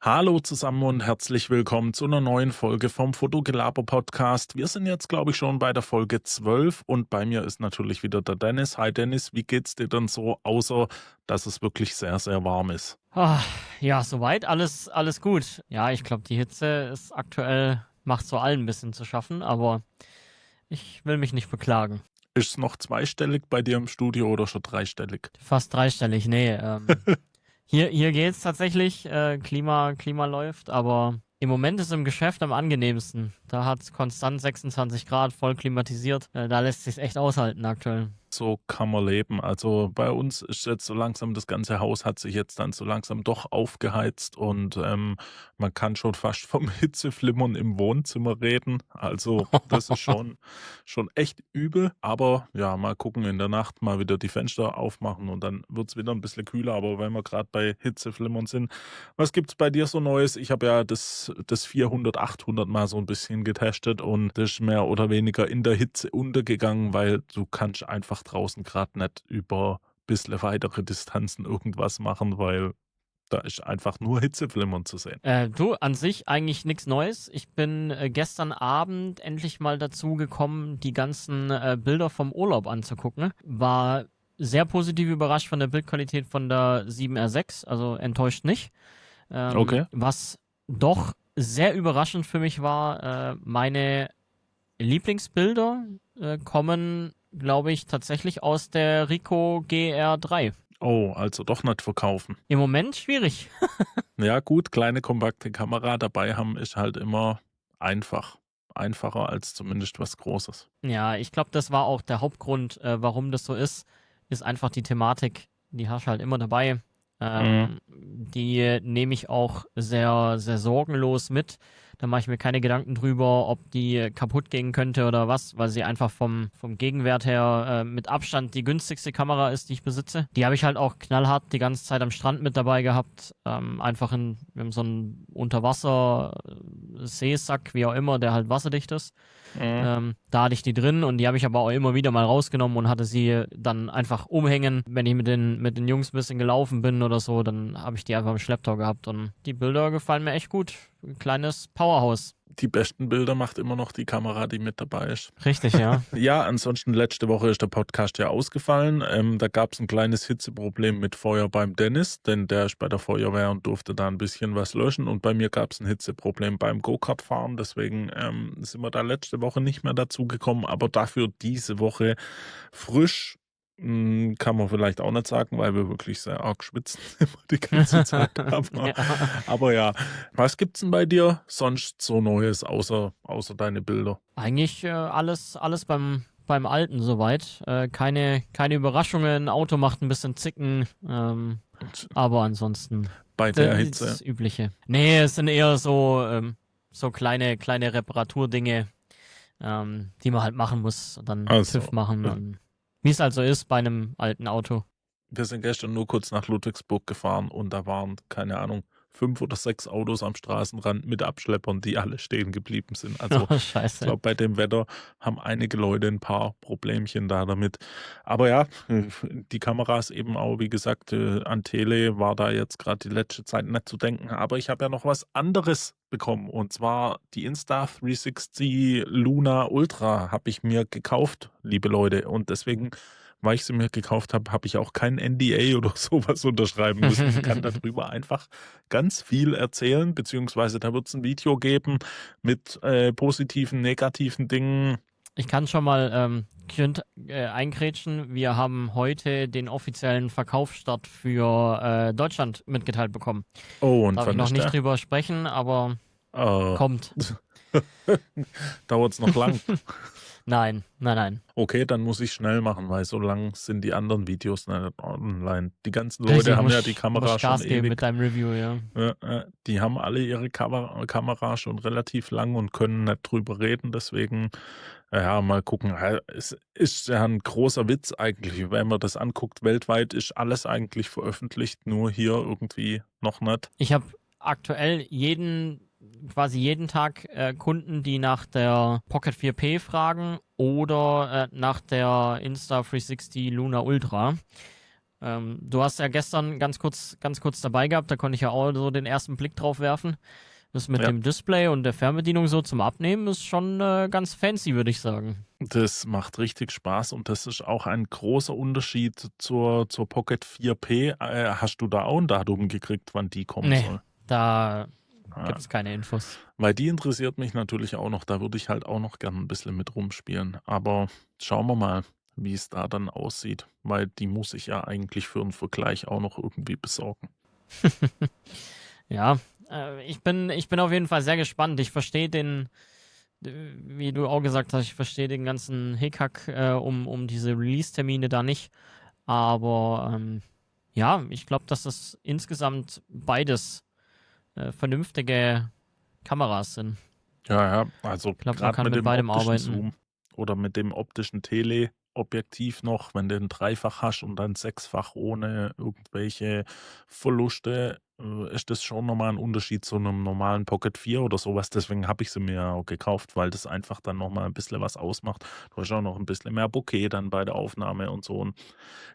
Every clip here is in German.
Hallo zusammen und herzlich willkommen zu einer neuen Folge vom Fotogelaber Podcast. Wir sind jetzt, glaube ich, schon bei der Folge 12 und bei mir ist natürlich wieder der Dennis. Hi Dennis, wie geht's dir denn so, außer dass es wirklich sehr, sehr warm ist? Ah, ja, soweit alles gut. Ja, ich glaube, die Hitze ist aktuell, macht so allen ein bisschen zu schaffen, aber ich will mich nicht beklagen. Ist es noch zweistellig bei dir im Studio oder schon dreistellig? Fast dreistellig, nee. Hier geht's tatsächlich, Klima läuft, aber im Moment ist im Geschäft am angenehmsten. Da hat's konstant 26 Grad, voll klimatisiert. Da lässt sich's echt aushalten aktuell. So kann man leben. Also bei uns ist jetzt so langsam, das ganze Haus hat sich jetzt dann so langsam doch aufgeheizt und man kann schon fast vom Hitzeflimmern im Wohnzimmer reden. Also das ist schon echt übel. Aber ja, mal gucken, in der Nacht mal wieder die Fenster aufmachen und dann wird es wieder ein bisschen kühler. Aber wenn wir gerade bei Hitzeflimmern sind, was gibt's bei dir so Neues? Ich habe ja das 400, 800 mal so ein bisschen getestet und das ist mehr oder weniger in der Hitze untergegangen, weil du kannst einfach draußen gerade nicht über bisschen weitere Distanzen irgendwas machen, weil da ist einfach nur Hitzeflimmern zu sehen. Du, an sich eigentlich nichts Neues. Ich bin gestern Abend endlich mal dazu gekommen, die ganzen Bilder vom Urlaub anzugucken. War sehr positiv überrascht von der Bildqualität von der 7R6, also enttäuscht nicht. Okay. Was doch sehr überraschend für mich war, meine Lieblingsbilder kommen, glaube ich, tatsächlich aus der Ricoh GR3. Oh, also doch nicht verkaufen. Im Moment schwierig. Ja gut, kleine kompakte Kamera dabei haben ist halt immer einfach. Einfacher als zumindest was Großes. Ja, ich glaube, das war auch der Hauptgrund, warum das so ist einfach die Thematik, die hast du halt immer dabei. Mhm. Die nehme ich auch sehr, sehr sorgenlos mit. Da mache ich mir keine Gedanken drüber, ob die kaputt gehen könnte oder was, weil sie einfach vom Gegenwert her mit Abstand die günstigste Kamera ist, die ich besitze. Die habe ich halt auch knallhart die ganze Zeit am Strand mit dabei gehabt. Einfach wir haben so einen Unterwasser-Seesack, wie auch immer, der halt wasserdicht ist. Mhm. Da hatte ich die drin und die habe ich aber auch immer wieder mal rausgenommen und hatte sie dann einfach umhängen. Wenn ich mit den Jungs ein bisschen gelaufen bin oder so, dann habe ich die einfach im Schlepptau gehabt und die Bilder gefallen mir echt gut. Ein kleines Powerhouse. Die besten Bilder macht immer noch die Kamera, die mit dabei ist. Richtig, ja. Ja, ansonsten letzte Woche ist der Podcast ja ausgefallen. Da gab es ein kleines Hitzeproblem mit Feuer beim Dennis, denn der ist bei der Feuerwehr und durfte da ein bisschen was löschen. Und bei mir gab es ein Hitzeproblem beim Go-Kart-Fahren. Deswegen sind wir da letzte Woche nicht mehr dazu gekommen. Aber dafür diese Woche frisch. Kann man vielleicht auch nicht sagen, weil wir wirklich sehr arg schwitzen immer die ganze Zeit. Aber, Ja. aber ja, was gibt's denn bei dir sonst so Neues, außer deine Bilder? Eigentlich alles beim Alten soweit. Keine Überraschungen. Auto macht ein bisschen Zicken. Und Aber ansonsten bei der Hitze. das Übliche. Nee, es sind eher so kleine Reparaturdinge, die man halt machen muss. Und dann Also, TÜV machen. Und wie es also ist bei einem alten Auto. wir sind gestern nur kurz nach Ludwigsburg gefahren und da waren, keine Ahnung, 5 oder 6 Autos am Straßenrand mit Abschleppern, die alle stehen geblieben sind. Also, Oh, ich scheiße. glaube, bei dem Wetter haben einige Leute ein paar Problemchen da damit. Aber ja, die Kameras eben auch, wie gesagt, an Tele war da jetzt gerade die letzte Zeit nicht zu denken. Aber ich habe ja noch was anderes bekommen und zwar die Insta360 Luna Ultra habe ich mir gekauft, liebe Leute. Und deswegen, weil ich sie mir gekauft habe, habe ich auch kein NDA oder sowas unterschreiben müssen. Ich kann darüber einfach ganz viel erzählen, beziehungsweise da wird es ein Video geben mit positiven, negativen Dingen. Ich kann schon mal eingrätschen. Wir haben heute den offiziellen Verkaufsstart für Deutschland mitgeteilt bekommen. Oh, und Darf ich wann noch ist nicht der? drüber sprechen, aber Äh, kommt. Dauert es noch lang? Nein, nein, nein. Okay, dann muss ich schnell machen, weil so lang sind die anderen Videos nicht online. Die ganzen Leute Richtig, haben ja die muss Kamera schon Gas geben mit ewig. deinem Review, ja. Die haben alle ihre Kamera schon relativ lang und können nicht drüber reden. Deswegen, ja, mal gucken. Es ist ja ein großer Witz eigentlich. Wenn man das anguckt, weltweit ist alles eigentlich veröffentlicht, nur hier irgendwie noch nicht. Ich habe aktuell quasi jeden Tag Kunden, die nach der Pocket 4P fragen oder nach der Insta360 Luna Ultra. Du hast ja gestern ganz kurz dabei gehabt, da konnte ich ja auch so den ersten Blick drauf werfen. Das mit Ja, dem Display und der Fernbedienung so zum Abnehmen ist schon ganz fancy, würde ich sagen. das macht richtig Spaß und das ist auch ein großer Unterschied zur Pocket 4P. Hast du da auch ein Datum gekriegt, wann die kommen Nee, soll? da Ja, gibt's keine Infos. weil die interessiert mich natürlich auch noch. Da würde ich halt auch noch gern ein bisschen mit rumspielen. Aber schauen wir mal, wie es da dann aussieht, weil die muss ich ja eigentlich für einen Vergleich auch noch irgendwie besorgen. Ja, ich bin auf jeden Fall sehr gespannt. Ich verstehe wie du auch gesagt hast, ich verstehe den ganzen Hickhack um diese Release-Termine da nicht. Aber ja, ich glaube, dass das insgesamt beides vernünftige Kameras sind. Ja, ja, also Ich glaube, man gerade kann mit mit dem beidem optischen arbeiten. Zoom oder mit dem optischen Teleobjektiv noch, wenn du 'n Dreifach hast und dann sechsfach ohne irgendwelche Verluste, ist das schon noch mal 'n Unterschied zu einem normalen Pocket 4 oder sowas. Deswegen habe ich sie mir ja auch gekauft, weil das einfach dann noch mal 'n bisschen was ausmacht. Du hast auch noch ein bisschen mehr Bokeh dann bei der Aufnahme und so und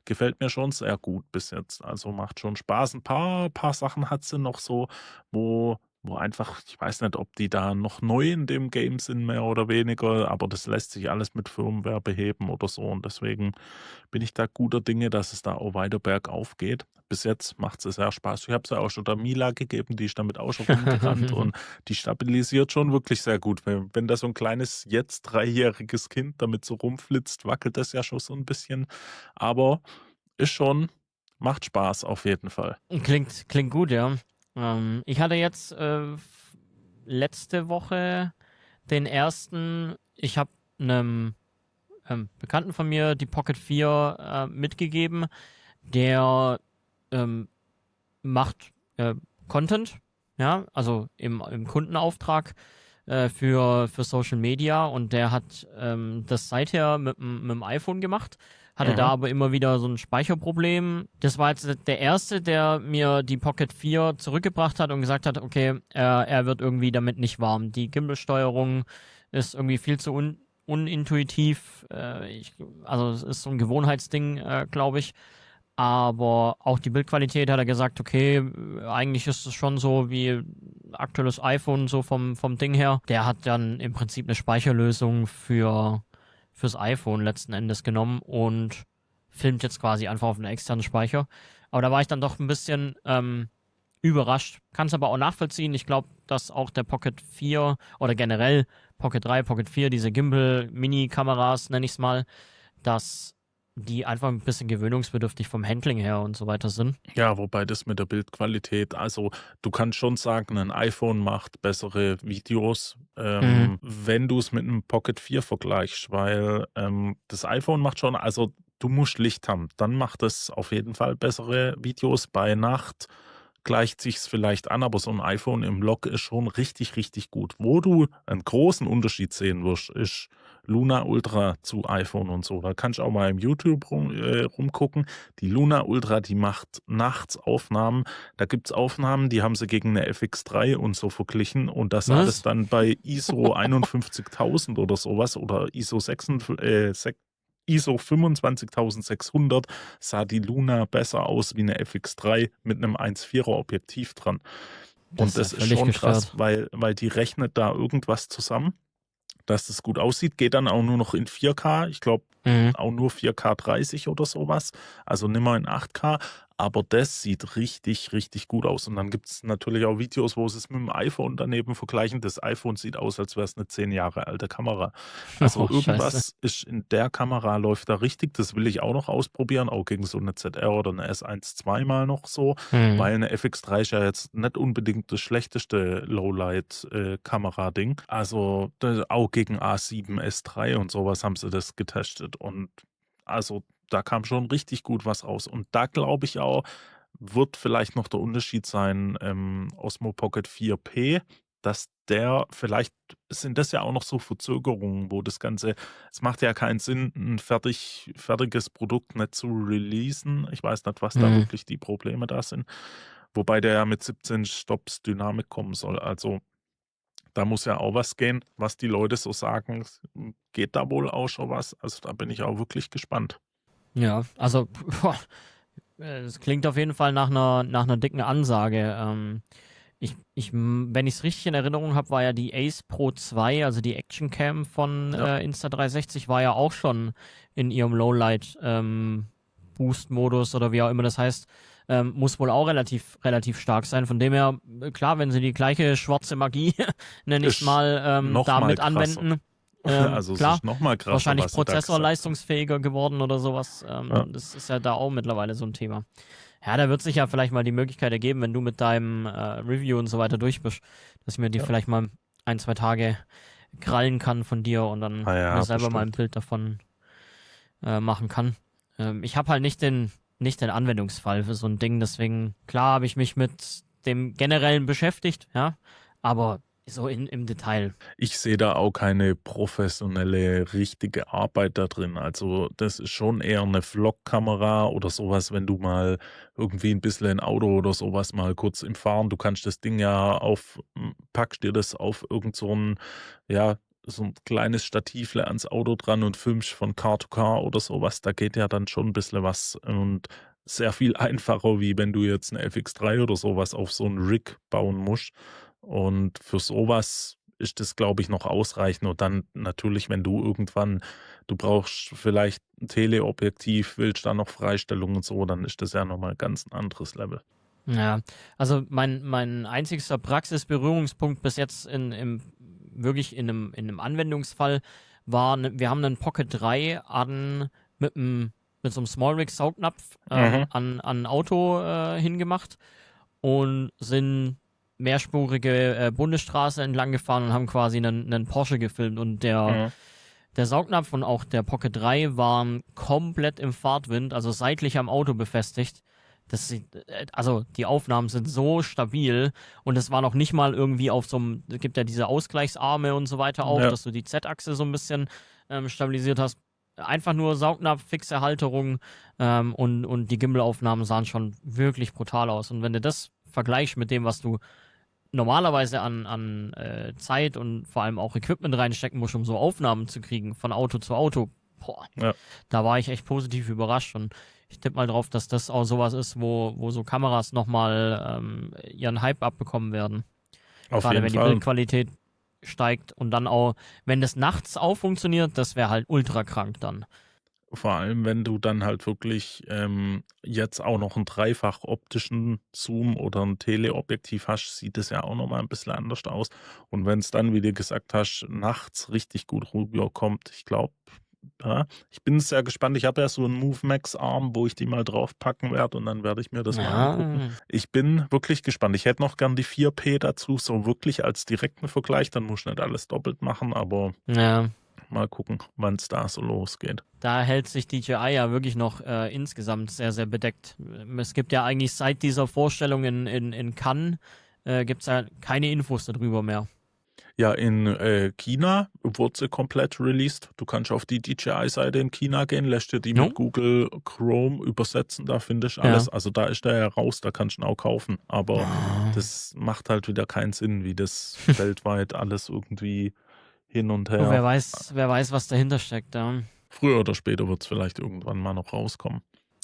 gefällt mir schon sehr gut bis jetzt. Also, macht schon Spaß. Ein paar Sachen hat sie noch so, wo einfach ich weiß nicht, ob die da noch neu in dem Game sind, mehr oder weniger, aber das lässt sich alles mit Firmware beheben oder so und deswegen bin ich da guter Dinge, dass es da auch weiter bergauf geht. Bis jetzt macht es sehr Spaß. Ich habe es ja auch schon der Mila gegeben, die ist damit auch schon rumgerannt und die stabilisiert schon wirklich sehr gut. Wenn da so ein kleines, jetzt dreijähriges Kind damit so rumflitzt, wackelt das ja schon so ein bisschen, aber ist schon macht Spaß auf jeden Fall. Klingt gut, ja. Ich hatte jetzt letzte Woche den ersten, ich habe einem Bekannten von mir die Pocket 4 mitgegeben, der ähm, macht Content, ja, also im Kundenauftrag für Social Media und der hat das seither mit dem iPhone gemacht, hatte da Mhm. aber immer wieder so ein Speicherproblem. Das war jetzt der erste, der mir die Pocket 4 zurückgebracht hat und gesagt hat, okay, er wird irgendwie damit nicht warm. Die Gimbal-Steuerung ist irgendwie viel zu unintuitiv. Also es ist so ein Gewohnheitsding, glaube ich. Aber auch die Bildqualität hat er gesagt, okay, eigentlich ist es schon so wie aktuelles iPhone, so vom Ding her. Der hat dann im Prinzip eine Speicherlösung fürs iPhone letzten Endes genommen und filmt jetzt quasi einfach auf einen externen Speicher. Aber da war ich dann doch ein bisschen überrascht. Kann es aber auch nachvollziehen. Ich glaube, dass auch der Pocket 4 oder generell Pocket 3, Pocket 4, diese Gimbal-Mini-Kameras, nenne ich es mal, dass die einfach ein bisschen gewöhnungsbedürftig vom Handling her und so weiter sind. Ja, wobei das mit der Bildqualität also, du kannst schon sagen, ein iPhone macht bessere Videos, Mhm. wenn du es mit 'nem Pocket 4 vergleichst, weil, das iPhone macht schon also, du musst Licht haben, dann macht es auf jeden Fall bessere Videos. Bei Nacht gleicht sich's vielleicht an, aber so ein iPhone im Log ist schon richtig, richtig gut. Wo du einen großen Unterschied sehen wirst, ist Luna Ultra zu iPhone und so. Da kannst du auch mal im YouTube rumgucken. Die Luna Ultra, die macht nachts Aufnahmen. Da gibt's Aufnahmen, die haben sie gegen 'ne FX3 und so verglichen und da sah das Was? dann bei ISO 51.000 oder sowas oder ISO 25.600 sah die Luna besser aus wie 'ne FX3 mit 'nem 1,4er Objektiv dran. Das Und ist ja das ist völlig schon krass, gestört. weil die rechnet da irgendwas zusammen, dass das gut aussieht, geht dann auch nur noch in 4K. Ich glaube, Mhm. auch nur 4K 30 oder sowas, also nimmer in 8K, aber das sieht richtig, richtig gut aus. Und dann gibt's natürlich auch Videos, wo sie's mit'm iPhone daneben vergleichen. Das iPhone sieht aus, als wäre es 'ne 10 Jahre alte Kamera. Also, Oh, scheiße. irgendwas ist in der Kamera läuft da richtig. Das will ich auch noch ausprobieren, auch gegen so 'ne ZR oder 'ne S1 II mal noch so, Mhm. weil 'ne FX3 ist ja jetzt nicht unbedingt das schlechteste Lowlight, Kamerading. Also, auch gegen A7 S3 und sowas haben sie das getestet und also, da kam schon richtig gut was raus. Und da glaube ich auch, wird vielleicht noch der Unterschied sein, Osmo Pocket 4P, dass der vielleicht sind das ja auch noch so Verzögerungen, wo das Ganze es macht ja keinen Sinn, ein fertiges Produkt nicht zu releasen. Ich weiß nicht, was da Mhm. wirklich die Probleme da sind. Wobei der ja mit 17 Stops Dynamik kommen soll. Also, da muss ja auch was gehen, was die Leute so sagen. Geht da wohl auch schon was? Also, da bin ich auch wirklich gespannt. Ja, also, boah, Es klingt auf jeden Fall nach einer dicken Ansage. Wenn ich es richtig in Erinnerung habe, war ja die Ace Pro 2, also die Action Cam von Ja, Insta360, war ja auch schon in ihrem Lowlight Boost-Modus oder wie auch immer das heißt. Muss wohl auch relativ stark sein. Von dem her, klar, wenn sie die gleiche schwarze Magie, nenne ich es ist mal, noch da mal mit krasser. anwenden, Also, es klar, ist noch mal krasser, wahrscheinlich was sie da gesagt haben. prozessorleistungsfähiger geworden oder sowas. Ja, Das ist ja da auch mittlerweile so ein Thema. Ja, da wird sich ja vielleicht mal die Möglichkeit ergeben, wenn du mit deinem Review und so weiter durch bist, dass ich mir die ja. vielleicht mal 1, 2 Tage krallen kann von dir und dann Ah mir ja, selber mal ein bestimmt. Bild davon machen kann. Ich habe halt nicht den Anwendungsfall für so ein Ding, deswegen, klar habe ich mich mit dem Generellen beschäftigt, ja, aber so im Detail. Ich sehe da auch keine professionelle, richtige Arbeit da drin. Also, das ist schon eher eine Vlogkamera oder sowas, wenn du mal irgendwie ein bisschen ein Auto oder sowas mal kurz im Fahren, du kannst das Ding ja packst dir das auf irgend so 'n, ja, so ein kleines Stativle ans Auto dran und filmst von Car to Car oder sowas. Da geht ja dann schon ein bisschen was und sehr viel einfacher, wie wenn du jetzt 'ne FX3 oder sowas auf so 'n Rig bauen musst. Und für sowas ist das, glaube ich, noch ausreichend. Und dann natürlich, wenn du brauchst vielleicht 'n Teleobjektiv, willst da noch Freistellung und so, dann ist das ja noch mal ganz 'n anderes Level. Ja, also mein einzigster Praxisberührungspunkt bis jetzt wirklich in einem Anwendungsfall war, wir haben einen Pocket 3 mit so einem Small Rig Saugnapf Mhm, an ein Auto hingemacht und sind mehrspurige Bundesstraße entlang gefahren und haben quasi einen Porsche gefilmt und mhm. der Saugnapf und auch der Pocket 3 waren komplett im Fahrtwind, also seitlich am Auto befestigt. Also die Aufnahmen sind so stabil und es war noch nicht mal irgendwie auf so einem, es gibt ja diese Ausgleichsarme und so weiter auch, Ja, dass du die Z-Achse so ein bisschen stabilisiert hast. Einfach nur Saugnapf, fixe Halterung und die Gimbal-Aufnahmen sahen schon wirklich brutal aus. Und wenn du das vergleichst mit dem, was du normalerweise an Zeit und vor allem auch Equipment reinstecken musst, um so Aufnahmen zu kriegen, von Auto zu Auto, boah, ja, da war ich echt positiv überrascht und ich tippe mal drauf, dass das auch sowas ist, wo so Kameras nochmal ihren Hype abbekommen werden. auf Gerade jeden wenn die Fall. Bildqualität steigt und dann auch, wenn das nachts auch funktioniert, das wäre halt ultra krank dann. Vor allem, wenn du dann halt wirklich, jetzt auch noch 'n dreifach optischen Zoom oder 'n Teleobjektiv hast, sieht es ja auch noch mal 'n bisschen anders aus. Und wenn's dann, wie du gesagt hast, nachts richtig gut rüberkommt, ich glaube, ja, ich bin sehr gespannt. Ich habe ja so 'n Move Max Arm, wo ich die mal draufpacken werde und dann werde ich mir das mal angucken. Ja, Ich bin wirklich gespannt. Ich hätte noch gern die 4P dazu, so wirklich als direkten Vergleich, dann musst du nicht alles doppelt machen, aber ja. mal gucken, wann's da so losgeht. Da hält sich DJI ja wirklich noch insgesamt sehr, sehr bedeckt. Es gibt ja eigentlich seit dieser Vorstellung in Cannes, gibt es ja keine Infos darüber mehr. Ja, in, China wurde sie komplett released. Du kannst auf die DJI-Seite in China gehen, lässt dir die mit No? Google Chrome übersetzen, da findest du Ja. alles. Also, da ist der ja raus, da kannst du ihn auch kaufen. Aber Ah. das macht halt wieder keinen Sinn, wie das weltweit alles irgendwie hin und Oh, her wer weiß, was dahinter steckt. Ja. früher oder später wird's vielleicht irgendwann mal noch rauskommen.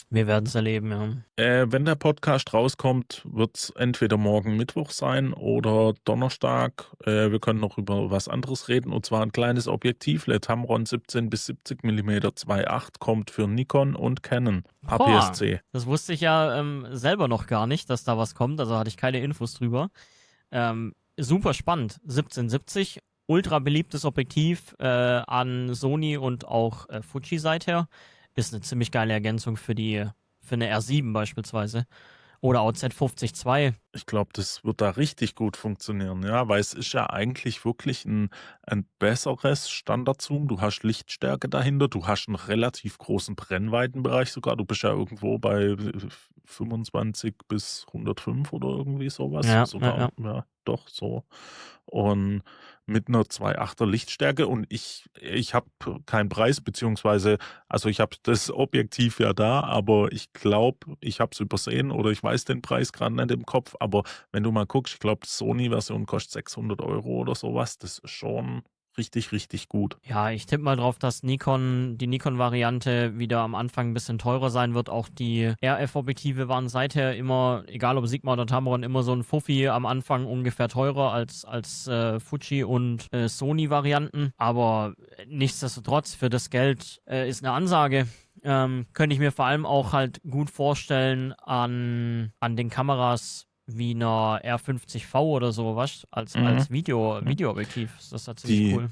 Wir werden es erleben, ja. Wenn der Podcast rauskommt, wird's entweder morgen Mittwoch sein oder Donnerstag. Wir können noch über was anderes reden, und zwar ein kleines Objektiv, Tamron 17 bis 70 Millimeter 2.8, kommt für Nikon und Canon Boah, APS-C. das wusste ich ja selber noch gar nicht, dass da was kommt. Also hatte ich keine Infos drüber. Super spannend. 1770, ultra beliebtes Objektiv an Sony und auch Fuji seither. Ist eine ziemlich geile Ergänzung für eine R7 beispielsweise. Oder auch Z50-2. Ich glaube, das wird da richtig gut funktionieren, ja, weil es ist ja eigentlich wirklich ein besseres Standardzoom. Du hast Lichtstärke dahinter, du hast einen relativ großen Brennweitenbereich sogar. Du bist ja irgendwo bei 25 bis 105 oder irgendwie sowas. Ja, ja, Sogar, ja. ja, doch so. Und mit einer 2,8er Lichtstärke, und ich habe keinen Preis, beziehungsweise, also, ich habe das Objektiv ja da, aber ich glaube, ich habe es übersehen oder ich weiß den Preis gerade nicht im Kopf. Aber wenn du mal guckst, ich glaube, die Sony-Version kostet 600 € oder sowas. Das ist schon richtig, richtig gut. Ja, ich tippe mal drauf, dass die Nikon-Variante wieder am Anfang ein bisschen teurer sein wird. Auch die RF-Objektive waren seither immer, egal ob Sigma oder Tamron, immer so ein Fuffi am Anfang ungefähr teurer als Fuji und Sony-Varianten. Aber nichtsdestotrotz, für das Geld ist eine Ansage. Könnte ich mir vor allem auch halt gut vorstellen an den Kameras wie einer R50V oder sowas Mhm. als Videoobjektiv. Das ist tatsächlich Die cool.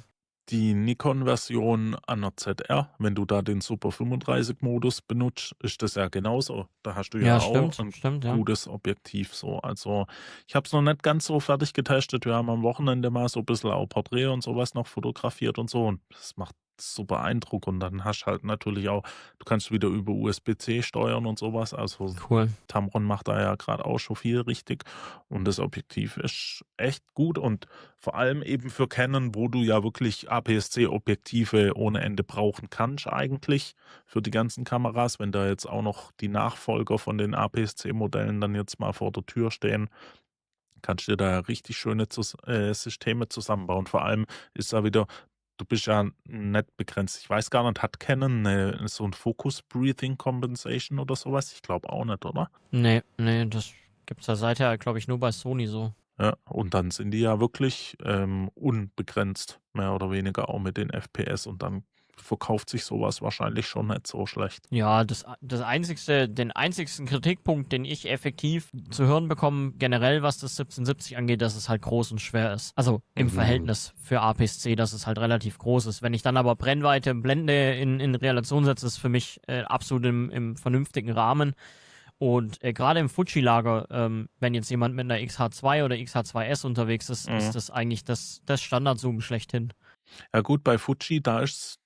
Die Nikon-Version an der ZR, wenn du da den Super 35-Modus benutzt, ist das ja genauso. Da hast du ja Ja, auch stimmt, ein stimmt, ja. gutes Objektiv so. Also, ich habe es noch nicht ganz so fertig getestet. Wir haben am Wochenende mal so ein bisschen auch Porträt und sowas noch fotografiert und so und das macht super Eindruck und dann hast halt natürlich auch du kannst wieder über USB-C steuern und sowas. Also, Cool. Tamron macht da ja gerade auch schon viel richtig und das Objektiv ist echt gut und vor allem eben für Canon, wo du ja wirklich APS-C-Objektive ohne Ende brauchen kannst eigentlich für die ganzen Kameras. Wenn da jetzt auch noch die Nachfolger von den APS-C-Modellen dann jetzt mal vor der Tür stehen, kannst du dir da ja richtig schöne Systeme zusammenbauen. Vor allem ist da wieder du bist ja nicht begrenzt. Ich weiß gar nicht, hat Canon so ein Focus Breathing Compensation oder sowas? Ich glaube auch nicht, oder? Nee, nee, das gibt's ja seither, glaube ich, nur bei Sony so. Ja, und dann sind die ja wirklich, unbegrenzt, mehr oder weniger auch mit den FPS und dann verkauft sich sowas wahrscheinlich schon nicht so schlecht. Ja, den einzigsten Kritikpunkt, den ich effektiv zu hören bekomme, generell was das 1770 angeht, dass es halt groß und schwer ist. Also im Mhm. Verhältnis für APS-C, dass es halt relativ groß ist. Wenn ich dann aber Brennweite, Blende in Relation setze, ist für mich absolut im vernünftigen Rahmen. Und gerade im Fuji-Lager, wenn jetzt jemand mit einer XH2 oder XH2S unterwegs ist, Mhm. ist das eigentlich das Standardzoom schlechthin. Ja gut, bei Fuji, da ist's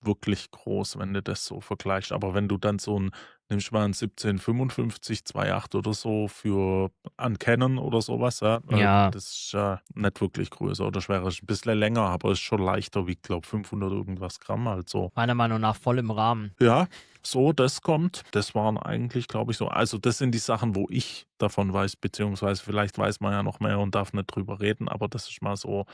wirklich groß, wenn du das so vergleichst. Aber wenn du dann so 'n nimmst mal 'n 1755 2.8 oder so für an Canon oder sowas, ja, Ja, das ist ja nicht wirklich größer oder schwerer. Ist 'n bisschen länger, aber ist schon leichter, wiegt, glaube 500 irgendwas Gramm, also meiner Meinung nach voll im Rahmen. ja, so, das kommt. Das waren eigentlich, glaube ich, so also, das sind die Sachen, wo ich davon weiß, beziehungsweise vielleicht weiß man ja noch mehr und darf nicht drüber reden, aber das ist mal so,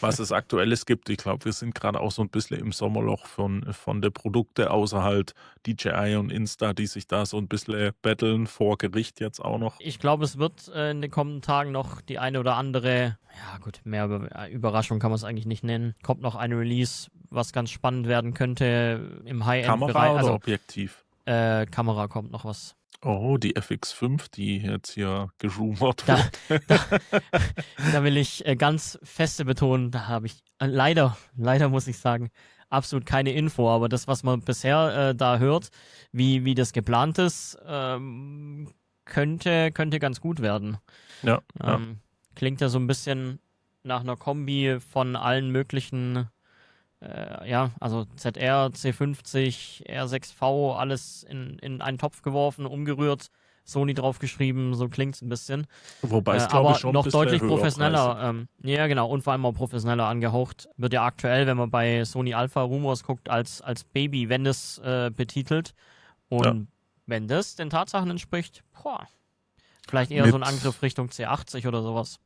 was es Aktuelles gibt. Ich glaube, wir sind gerade auch so ein bisschen im Sommerloch von den Produkte, außer halt DJI und Insta, die sich da so ein bisschen battlen, vor Gericht jetzt auch noch. Ich glaube, es wird in den kommenden Tagen noch die eine oder andere, ja gut, mehr Überraschung kann man es eigentlich nicht nennen. Kommt noch eine Release, was ganz spannend werden könnte im Kamera High-End-Bereich. oder Also Objektiv? Kamera kommt noch was. Oh, die FX5, die jetzt hier gerumort Da, wird. da, da will ich ganz feste betonen, da habe ich leider muss ich sagen, absolut keine Info. Aber das, was man bisher da hört, wie das geplant ist, könnte ganz gut werden. Ja, ja. Ähm, Klingt ja so ein bisschen nach einer Kombi von allen möglichen, ja, also ZR, C50, R6V, alles in einen Topf geworfen, umgerührt, Sony draufgeschrieben, so klingt's ein bisschen. Wobei es, glaube ich, Aber schon ein noch bisschen deutlich professioneller. höherpreisig. Ja, genau, und vor allem auch professioneller angehaucht. Wird ja aktuell, wenn man bei Sony Alpha Rumors guckt, als Baby, wenn es betitelt. Ja. Und wenn das den Tatsachen entspricht, boah, vielleicht eher so ein Mit Angriff Richtung C80 oder sowas.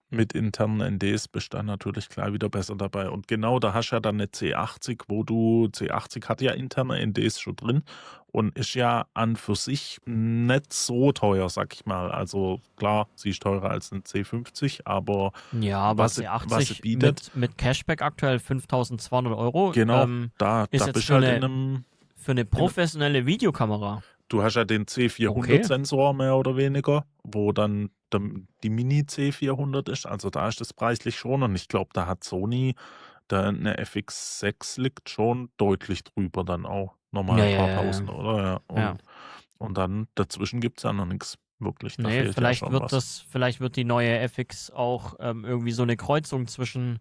Mit internen NDs bist du dann natürlich gleich wieder besser dabei. Und genau, da hast du ja dann eine C80, wo du C80 hat ja interne NDs schon drin und ist ja an für sich nicht so teuer, sag ich mal. Also klar, sie ist teurer als ein C50, aber Ja, aber was sie C80 bietet, mit Cashback aktuell 5.200 Euro genau, da ist jetzt bist du halt in einem für eine in professionelle Videokamera. du hast ja den Okay. C400-Sensor mehr oder weniger, wo dann die Mini C400 ist. Also da ist das preislich schon. Und ich glaube, da hat Sony da eine FX6 liegt schon deutlich drüber dann auch. Nochmal Ja, ein ja, paar ja, ja. Tausend, oder? Ja. Ja. Und dann dazwischen gibt es ja noch nichts wirklich. Da Nee, fehlt ja schon was. vielleicht wird die neue FX auch irgendwie so eine Kreuzung zwischen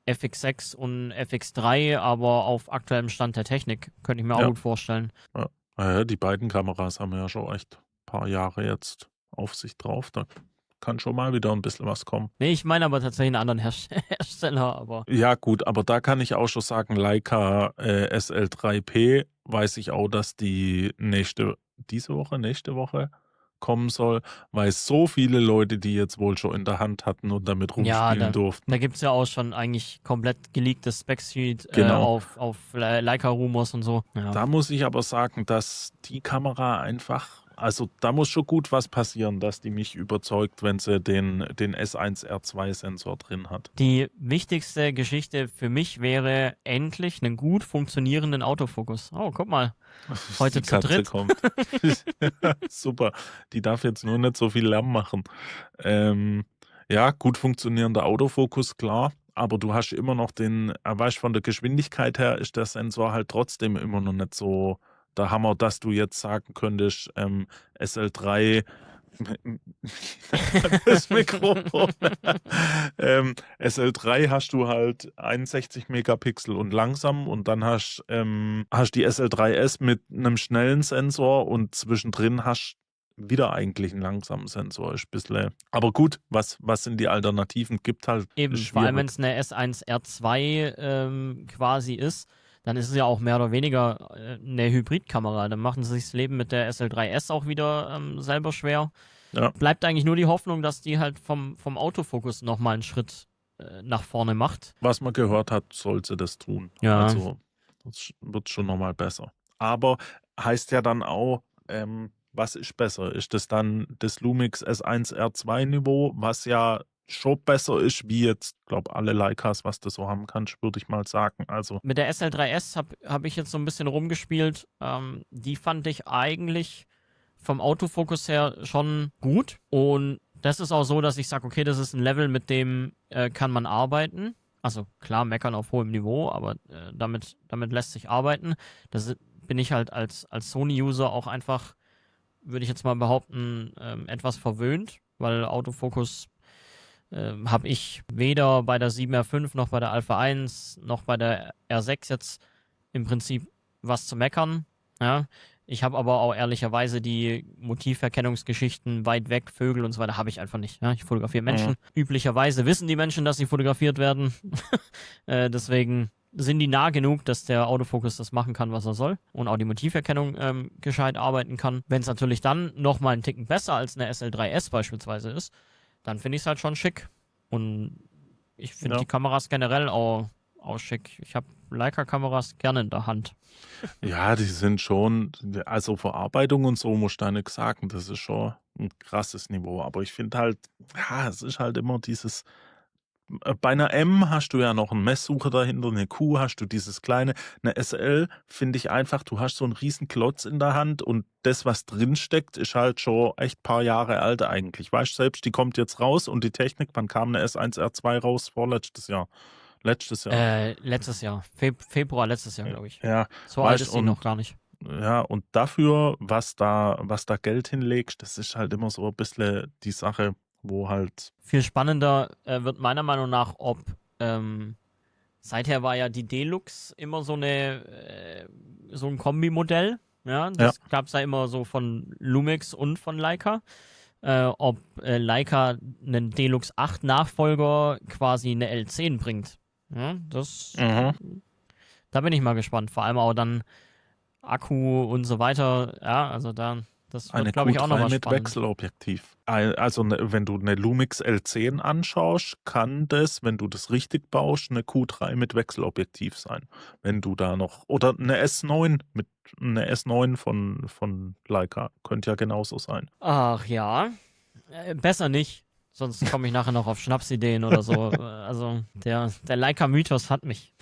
FX6 und FX3, aber auf aktuellem Stand der Technik. Könnte ich mir auch Ja, gut vorstellen. ja. Ja, die beiden Kameras haben ja schon echt ein paar Jahre jetzt auf sich drauf. Da kann schon mal wieder ein bisschen was kommen. Nee, ich meine aber tatsächlich einen anderen Hersteller, aber Ja gut, aber da kann ich auch schon sagen, Leica, SL3P weiß ich auch, dass die nächste Woche kommen soll, weil so viele Leute die jetzt wohl schon in der Hand hatten und damit Ja, rumspielen da durften. gibt es ja auch schon eigentlich komplett geleaktes Specsheet Genau. auf Leica Rumors und so. Ja. Da muss ich aber sagen, dass die Kamera einfach, also da muss schon gut was passieren, dass die mich überzeugt, wenn sie den S1R2-Sensor drin hat. Die wichtigste Geschichte für mich wäre endlich einen gut funktionierenden Autofokus. Oh, guck mal, heute Die zu Katze dritt. kommt. Super. Die darf jetzt nur nicht so viel Lärm machen. Ja, gut funktionierender Autofokus, klar. Aber du hast immer noch weißt, von der Geschwindigkeit her ist der Sensor halt trotzdem immer noch nicht so der Hammer, dass du jetzt sagen könntest, SL3 das Mikrofon. SL3 hast du halt 61 Megapixel und langsam und dann hast die SL3S mit einem schnellen Sensor und zwischendrin hast wieder eigentlich einen langsamen Sensor. Ist bisschen, aber gut, was sind die Alternativen? Gibt halt, ist Eben, vor allem wenn schwierig. es eine S1R2 quasi ist, dann ist es ja auch mehr oder weniger eine Hybridkamera. Dann machen sie sich das Leben mit der SL3S auch wieder selber schwer. Ja. Bleibt eigentlich nur die Hoffnung, dass die halt vom Autofokus nochmal einen Schritt nach vorne macht. Was man gehört hat, sollte das tun. Ja. Also, das wird schon nochmal besser. Aber heißt ja dann auch, was ist besser? Ist das dann das Lumix S1R2-Niveau, was ja schon besser ist, wie jetzt, glaube alle Leicas, was du so haben kannst, würde ich mal sagen. Also, Mit der SL3S hab ich jetzt so ein bisschen rumgespielt. Die fand ich eigentlich vom Autofokus her schon gut. Und das ist auch so, dass ich sage, okay, das ist ein Level, mit dem kann man arbeiten. Also klar, meckern auf hohem Niveau, aber damit lässt sich arbeiten. Bin ich halt als Sony-User auch einfach, würde ich jetzt mal behaupten, etwas verwöhnt, weil Autofokus habe ich weder bei der 7R5 noch bei der Alpha 1 noch bei der R6 jetzt im Prinzip was zu meckern. Ja. Ich habe aber auch ehrlicherweise die Motiverkennungsgeschichten weit weg, Vögel und so weiter, habe ich einfach nicht. Ja. Ich fotografiere Menschen. Üblicherweise wissen die Menschen, dass sie fotografiert werden. Deswegen sind die nah genug, dass der Autofokus das machen kann, was er soll. Und auch die Motiverkennung gescheit arbeiten kann. Wenn es natürlich dann nochmal einen Ticken besser als eine SL3S beispielsweise ist, dann finde ich es halt schon schick. Und ich finde Ja. die Kameras generell auch schick. Ich habe Leica-Kameras gerne in der Hand. ja, die sind schon, also Verarbeitung und so muss ich da nichts sagen. Das ist schon ein krasses Niveau. Aber ich finde halt, ja, es ist halt immer dieses. Bei einer M hast du ja noch einen Messsucher dahinter, eine Q hast du dieses kleine. Eine SL finde ich einfach, du hast so einen riesen Klotz in der Hand und das, was drin steckt, ist halt schon echt paar Jahre alt eigentlich. Weißt du selbst, die kommt jetzt raus und die Technik, wann kam eine S1R2 raus? Vorletztes Jahr. Letztes Jahr. Letztes Jahr. Februar letztes Jahr, glaube ich. Ja, So alt weißt ist sie noch gar nicht. ja, und dafür, was da Geld hinlegst, das ist halt immer so ein bisschen die Sache, wo halt, Viel spannender wird meiner Meinung nach, ob seither war ja die Deluxe immer so ein Kombimodell. Ja, das gab es ja immer so von Lumix und von Leica. Ob Leica einen Deluxe 8 Nachfolger quasi eine L10 bringt. Ja, da bin ich mal gespannt. Vor allem auch dann Akku und so weiter. Ja, also das eine wird, glaube ich, auch Q3 nochmal mit spannend. Wechselobjektiv. Also wenn du eine Lumix L10 anschaust, kann das, wenn du das richtig baust, eine Q3 mit Wechselobjektiv sein. Wenn du da noch, oder eine S9 von Leica, könnte ja genauso sein. Ach ja, besser nicht. Sonst komme ich nachher noch auf Schnapsideen oder so. Also der Leica-Mythos hat mich.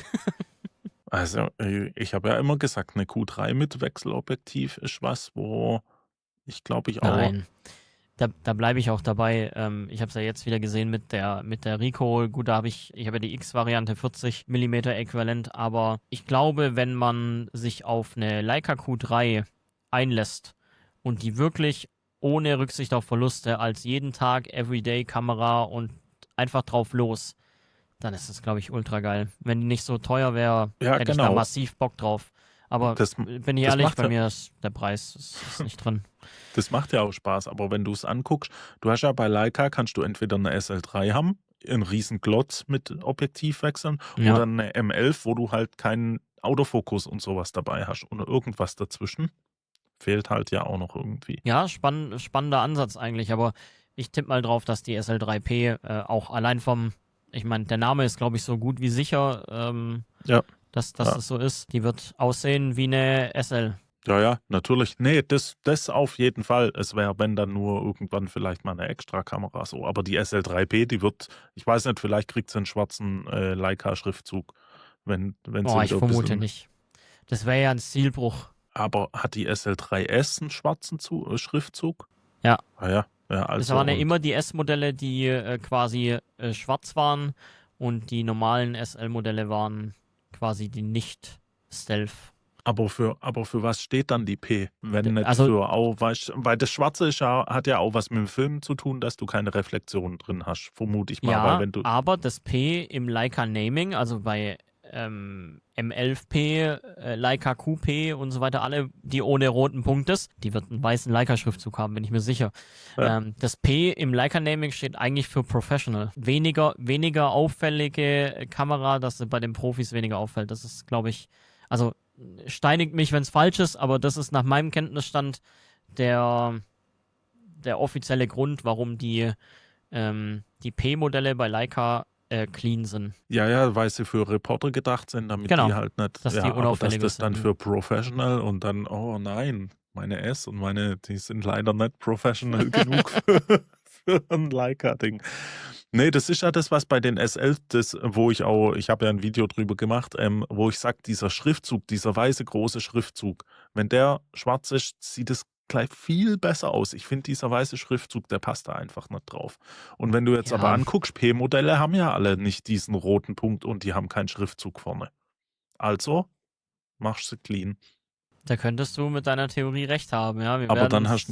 Also ich habe ja immer gesagt, eine Q3 mit Wechselobjektiv ist was, wo ich glaube ich auch, Nein, da bleibe ich auch dabei. Ich habe es ja jetzt wieder gesehen mit der Ricoh. Gut, ich habe ja die X-Variante 40 mm Äquivalent, aber ich glaube, wenn man sich auf eine Leica Q3 einlässt und die wirklich ohne Rücksicht auf Verluste als jeden Tag Everyday-Kamera und einfach drauf los, dann ist das, glaube ich, ultra geil. Wenn die nicht so teuer wäre, ja hätte ich da genau, massiv Bock drauf. Aber das, bin ich das ehrlich, macht bei ja, mir ist der Preis ist nicht drin. Das macht ja auch Spaß, aber wenn du es anguckst, du hast ja bei Leica, kannst du entweder eine SL3 haben, einen riesen Glotz mit Objektivwechseln, Ja. oder eine M11, wo du halt keinen Autofokus und sowas dabei hast oder irgendwas dazwischen. fehlt halt ja auch noch irgendwie. Ja, spannender Ansatz eigentlich, aber ich tippe mal drauf, dass die SL3P auch allein ich meine, der Name ist, glaube ich, so gut wie sicher, Ja, dass ja. es so ist. Die wird aussehen wie eine SL. Ja, ja, natürlich. Nee, das auf jeden Fall. Es wäre, wenn dann nur irgendwann vielleicht mal eine Extrakamera so. Aber die SL3P, die wird, ich weiß nicht, vielleicht kriegt sie einen schwarzen Leica-Schriftzug, wenn Oh, sie ich wieder ein vermute bisschen. nicht. Das wäre ja ein Stilbruch. Aber hat die SL3S einen schwarzen Schriftzug? Ja. Ah ja, ja, Es also waren ja immer und. die S-Modelle, die quasi schwarz waren und die normalen SL-Modelle waren quasi die nicht-Stealth. Aber für was steht dann die P? Wenn nicht Also für weil das Schwarze hat ja auch was mit dem Film zu tun, dass du keine Reflexionen drin hast, vermute ich mal, weil ja, wenn du. aber das P im Leica Naming, also bei M11P, Leica QP und so weiter, alle, die ohne roten Punkt ist, die wird einen weißen Leica-Schriftzug haben, bin ich mir sicher. Ja, Das P im Leica Naming steht eigentlich für Professional. Weniger auffällige Kamera, dass sie bei den Profis weniger auffällt. Das ist, glaube ich, also steinigt mich, wenn es falsch ist, aber das ist nach meinem Kenntnisstand der, der offizielle Grund, warum die P-Modelle bei Leica clean sind. ja, ja, weil sie für Reporter gedacht sind, damit die Genau, halt nicht, dass die ja, aber dass unauffälliger das dann sind. für Professional und dann, oh nein, meine S und meine, die sind leider nicht professional genug für ein Leica-Ding. Nee, das ist ja das, was bei den S11, ich habe ja ein Video drüber gemacht, wo ich sage, dieser Schriftzug, dieser weiße große Schriftzug, wenn der schwarz ist, sieht es gleich viel besser aus. Ich finde, dieser weiße Schriftzug, der passt da einfach nicht drauf. Und wenn du jetzt aber Ja, anguckst, P-Modelle haben ja alle nicht diesen roten Punkt und die haben keinen Schriftzug vorne. Also machst du clean. da könntest du mit deiner Theorie recht haben, ja. Wir Aber werden dann es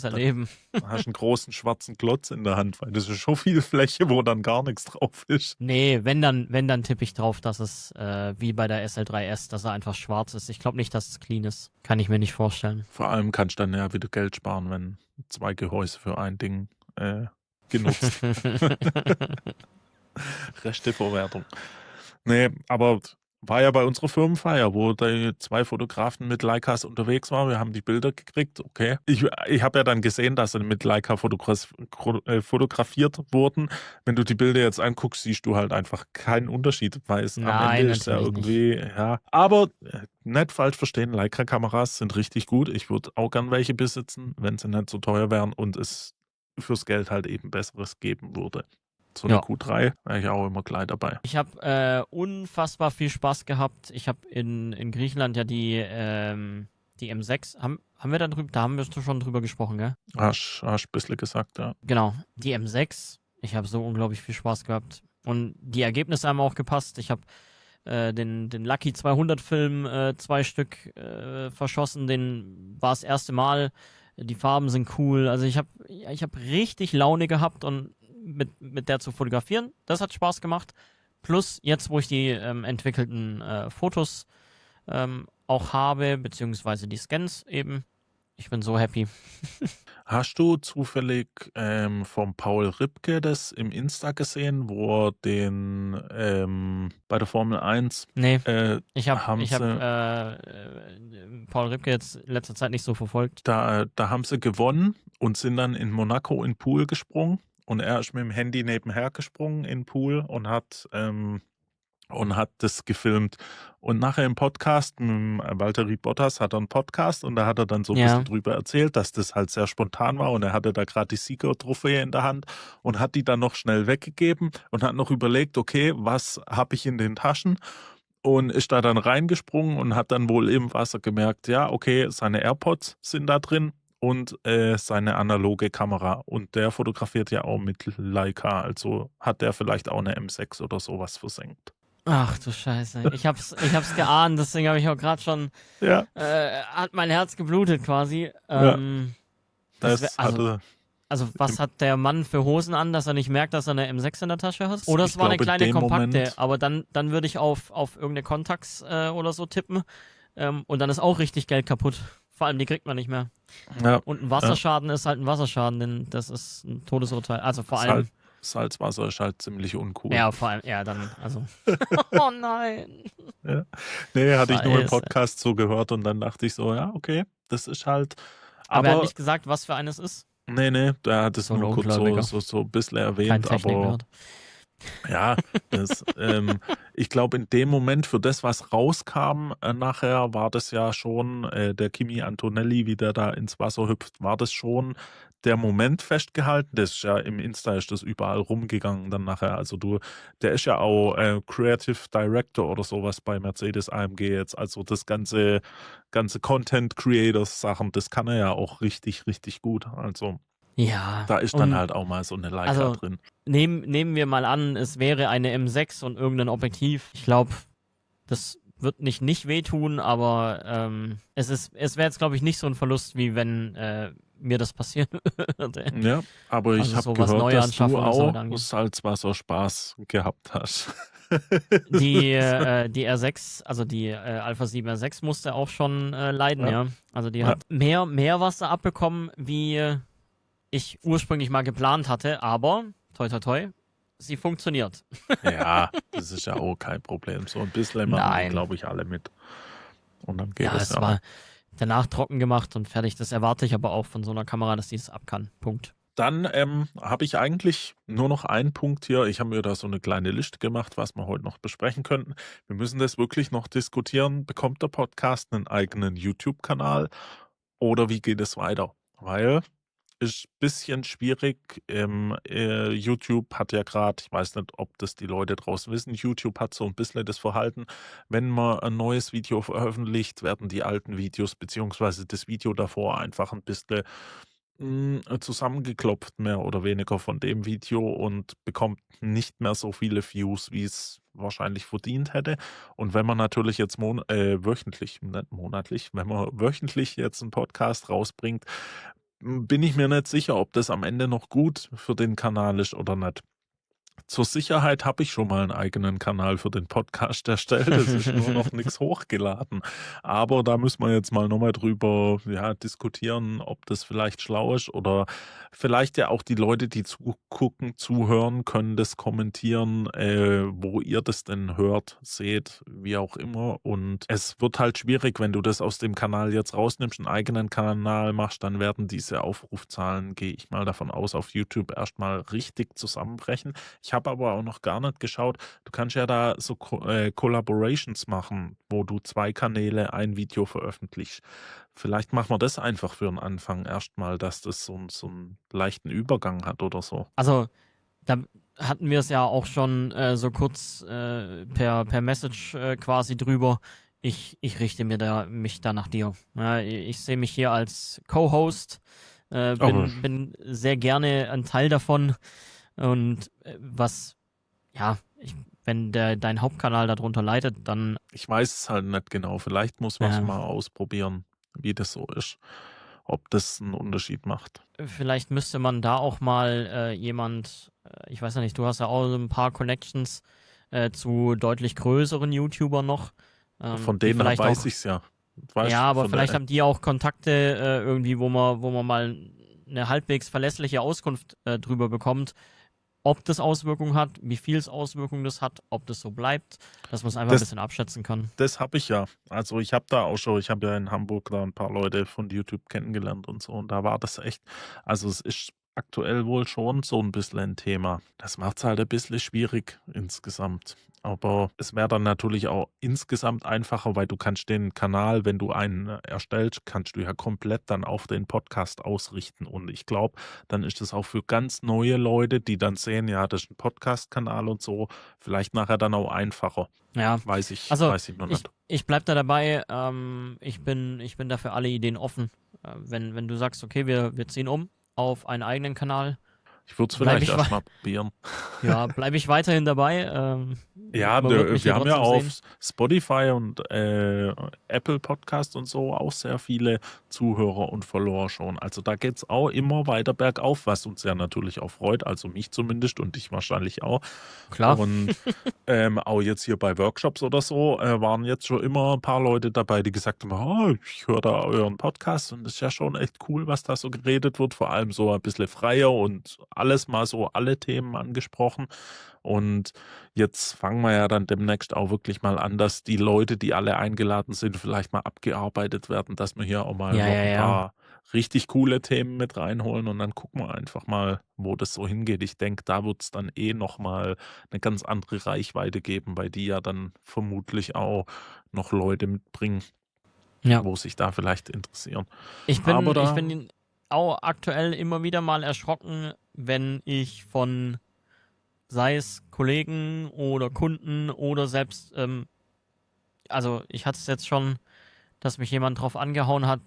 dann erleben. hast du einen großen schwarzen Klotz in der Hand, weil das ist schon viel Fläche, wo dann gar nichts drauf ist. Nee, wenn dann tippe ich drauf, dass es wie bei der SL3S, dass er einfach schwarz ist. Ich glaube nicht, dass es clean ist. Kann ich mir nicht vorstellen. Vor allem kannst du dann ja wieder Geld sparen, wenn 2 Gehäuse für ein Ding genutzt. Resteverwertung. Nee, aber war ja bei unserer Firmenfeier, wo die 2 Fotografen mit Leicas unterwegs waren. Wir haben die Bilder gekriegt, okay. Ich habe ja dann gesehen, dass sie mit Leica fotografiert wurden. Wenn du die Bilder jetzt anguckst, siehst du halt einfach keinen Unterschied, weil es am Ende Nein, ist ja natürlich nicht. irgendwie, ja. Aber nicht falsch verstehen, Leica-Kameras sind richtig gut. Ich würde auch gern welche besitzen, wenn sie nicht so teuer wären und es fürs Geld halt eben Besseres geben würde. So eine Ja. Q3 wäre ich auch immer gleich dabei. Ich habe unfassbar viel Spaß gehabt. Ich habe in Griechenland ja die M6. Haben wir da haben wir schon drüber gesprochen, gell? Hast ein bisschen gesagt, ja. Genau, die M6. Ich habe so unglaublich viel Spaß gehabt. Und die Ergebnisse haben auch gepasst. Ich habe den Lucky 200 Film 2 Stück verschossen. Den war das erste Mal. Die Farben sind cool. Also ich hab richtig Laune gehabt und mit der zu fotografieren, das hat Spaß gemacht. Plus jetzt, wo ich die entwickelten Fotos auch habe, beziehungsweise die Scans eben. Ich bin so happy. Hast du zufällig vom Paul Ripke das im Insta gesehen, wo er bei der Formel 1 Nee, ich haben hab sie, Paul Ripke jetzt in letzter Zeit nicht so verfolgt. da haben sie gewonnen und sind dann in Monaco in den Pool gesprungen und er ist mit dem Handy nebenher gesprungen in den Pool und hat das gefilmt. Und nachher im Podcast mit dem Valtteri Bottas hat er einen Podcast und da hat er dann so ein bisschen Ja, drüber erzählt, dass das halt sehr spontan war und er hatte da gerade die Siegertrophäe in der Hand und hat die dann noch schnell weggegeben und hat noch überlegt, okay, was habe ich in den Taschen? Und ist da dann reingesprungen und hat dann wohl im Wasser gemerkt, ja, okay, seine AirPods sind da drin und seine analoge Kamera. Und der fotografiert ja auch mit Leica, also hat der vielleicht auch eine M6 oder sowas versenkt. ach du Scheiße. Ich hab's geahnt, deswegen habe ich auch gerade schon, Ja, hat mein Herz geblutet quasi. ja, das Also, hatte, was hat der Mann für Hosen an, dass er nicht merkt, dass er eine M6 in der Tasche hat? Oder ich es war eine glaube, in kleine dem kompakte, Moment, aber dann würde ich auf irgendeine Contax oder so tippen. Und dann ist auch richtig Geld kaputt. Vor allem, die kriegt man nicht mehr. ja, Und ein Wasserschaden ist halt ein Wasserschaden, denn das ist ein Todesurteil. Also vor allem, Salzwasser ist halt ziemlich uncool. ja, vor allem, ja, dann, also. Oh nein. Ja. Nee, hatte ich nur im Scheiße. Podcast so gehört und dann dachte ich so, ja, okay, das ist halt, Aber er hat aber nicht gesagt, was für eines ist. nee, der hat es So ein nur kurz so, Ungläubiger. so ein bisschen Kein erwähnt, aber Technik-Nerd. ja, ich glaube, in dem Moment für das, was rauskam, nachher, war das ja schon, der Kimi Antonelli, wie der da ins Wasser hüpft, war das schon der Moment festgehalten. Das ist ja im Insta ist das überall rumgegangen dann nachher. Also der ist ja auch, Creative Director oder sowas bei Mercedes AMG jetzt. Also das ganze Content Creators Sachen, das kann er ja auch richtig, richtig gut. Also, Ja, da ist dann und halt auch mal so eine Leica also drin. nehmen wir mal an, es wäre eine M6 und irgendein Objektiv. Ich glaube, das wird nicht wehtun, aber es wäre jetzt, glaube ich, nicht so ein Verlust, wie wenn mir das passieren würde. Ja, aber ich Also habe so was gehört, dass du Neuanschaffungen damit auch angeht. Salzwasser Spaß gehabt hast. Die R6, also die Alpha 7 R6 musste auch schon leiden, Ja, ja. Also die ja, hat mehr Wasser abbekommen, wie ich ursprünglich mal geplant hatte, aber toi toi toi, sie funktioniert. ja, das ist ja auch kein Problem. So ein bisschen machen die, Nein. glaube ich, alle mit. Und dann geht Ja, es es ja auch. war danach trocken gemacht und fertig. Das erwarte ich aber auch von so einer Kamera, dass die es ab kann. Punkt. Dann habe ich eigentlich nur noch einen Punkt hier. Ich habe mir da so eine kleine Liste gemacht, was wir heute noch besprechen könnten. Wir müssen das wirklich noch diskutieren. Bekommt der Podcast einen eigenen YouTube-Kanal oder wie geht es weiter? Weil ist ein bisschen schwierig. YouTube hat ja gerade, ich weiß nicht, ob das die Leute draußen wissen, YouTube hat so ein bisschen das Verhalten, wenn man ein neues Video veröffentlicht, werden die alten Videos beziehungsweise das Video davor einfach ein bisschen zusammengeklopft, mehr oder weniger von dem Video und bekommt nicht mehr so viele Views, wie es wahrscheinlich verdient hätte. Und wenn man natürlich jetzt wöchentlich, nicht monatlich, wenn man wöchentlich jetzt einen Podcast rausbringt, bin ich mir nicht sicher, ob das am Ende noch gut für den Kanal ist oder nicht. Zur Sicherheit habe ich schon mal einen eigenen Kanal für den Podcast erstellt. Es ist nur noch nichts hochgeladen. Aber da müssen wir jetzt mal nochmal drüber, ja, diskutieren, ob das vielleicht schlau ist oder vielleicht ja auch die Leute, die zugucken, zuhören, können das kommentieren, wo ihr das denn hört, seht, wie auch immer. Und es wird halt schwierig, wenn du das aus dem Kanal jetzt rausnimmst, einen eigenen Kanal machst, dann werden diese Aufrufzahlen, gehe ich mal davon aus, auf YouTube erstmal richtig zusammenbrechen. Ich habe aber auch noch gar nicht geschaut. Du kannst ja da so Collaborations machen, wo du 2 Kanäle ein Video veröffentlichst. Vielleicht machen wir das einfach für 'n Anfang erstmal, dass das so 'n leichten Übergang hat oder so. Also, da hatten wir es ja auch schon so kurz per Message quasi drüber. Ich richte mich da nach dir. Ja, ich sehe mich hier als Co-Host, Aber bin sehr gerne ein Teil davon. Und wenn dein Hauptkanal darunter leidet, dann ich weiß es halt nicht genau. Vielleicht muss man's äh, mal ausprobieren, wie das so ist, ob das 'n Unterschied macht. vielleicht müsste man da auch mal ich weiß ja nicht, du hast ja auch so ein paar Connections zu deutlich größeren YouTubern noch, Von die denen vielleicht weiß auch, ich's ja. Weißt ja, du, aber von vielleicht der haben die auch Kontakte irgendwie, wo man mal eine halbwegs verlässliche Auskunft drüber bekommt, ob das Auswirkungen hat, wie viel es Auswirkungen das hat, ob das so bleibt, dass man es einfach ein das bisschen abschätzen kann. Das habe ich ja. Also, ich habe ja in Hamburg da ein paar Leute von YouTube kennengelernt und so und da war das echt, also, es ist aktuell wohl schon so ein bisschen ein Thema. Das macht's halt ein bisschen schwierig insgesamt. Aber es wäre dann natürlich auch insgesamt einfacher, weil du kannst den Kanal, wenn du einen erstellst, kannst du ja komplett dann auf den Podcast ausrichten und ich glaube, dann ist es auch für ganz neue Leute, die dann sehen, ja, das ist ein Podcast-Kanal und so, vielleicht nachher dann auch einfacher. Ja, Weiß ich also weiß ich noch ich, nicht. ich bleib da dabei. Ich bin da für alle Ideen offen. Wenn du sagst, okay, wir ziehen um auf einen eigenen Kanal, Ich würde es bleibe vielleicht ich, erst mal probieren. ja, bleib ich weiterhin dabei. Ja, Man wird mich wir hier haben ja trotzdem sehen. auf Spotify und, Apple Podcast und so auch sehr viele Zuhörer und Follower schon. Also, da geht's auch immer weiter bergauf, was uns ja natürlich auch freut, also mich zumindest und dich wahrscheinlich auch. Klar. Und, auch jetzt hier bei Workshops oder so, waren jetzt schon immer ein paar Leute dabei, die gesagt haben: „Oh, ich höre da euren Podcast und das ist ja schon echt cool, was da so geredet wird.“ Vor allem so ein bisschen freier und alles mal so alle Themen angesprochen. Und jetzt fangen fangen wir ja dann demnächst auch wirklich mal an, dass die Leute, die alle eingeladen sind, vielleicht mal abgearbeitet werden, dass wir hier auch mal Ja, noch ja, ein ja. paar richtig coole Themen mit reinholen und dann gucken wir einfach mal, wo das so hingeht. Ich denke, da wird es dann noch mal eine ganz andere Reichweite geben, weil die ja dann vermutlich auch noch Leute mitbringen, Ja. wo sich da vielleicht interessieren. Ich Aber bin, ich da bin auch aktuell immer wieder mal erschrocken, wenn ich von, sei es Kollegen oder Kunden oder selbst, also ich hatte es jetzt schon, dass mich jemand drauf angehauen hat,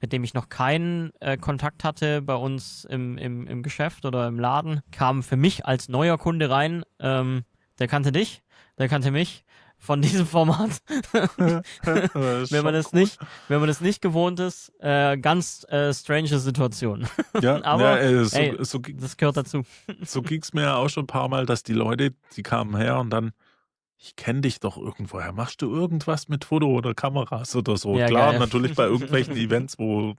mit dem ich noch keinen Kontakt hatte bei uns im Geschäft oder im Laden, kam für mich als neuer Kunde rein, der kannte dich, der kannte mich von diesem Format. das ist wenn man schon das cool. nicht, wenn man das nicht gewohnt ist, ganz strange Situation. Ja, ja, Aber so, hey, so, das gehört dazu. so ging es mir ja auch schon ein paar Mal, dass die Leute, die kamen her und dann: „Ich kenne dich doch irgendwoher. Machst du irgendwas mit Foto oder Kameras oder so?“ Ja, Klar, geil. natürlich bei irgendwelchen Events, wo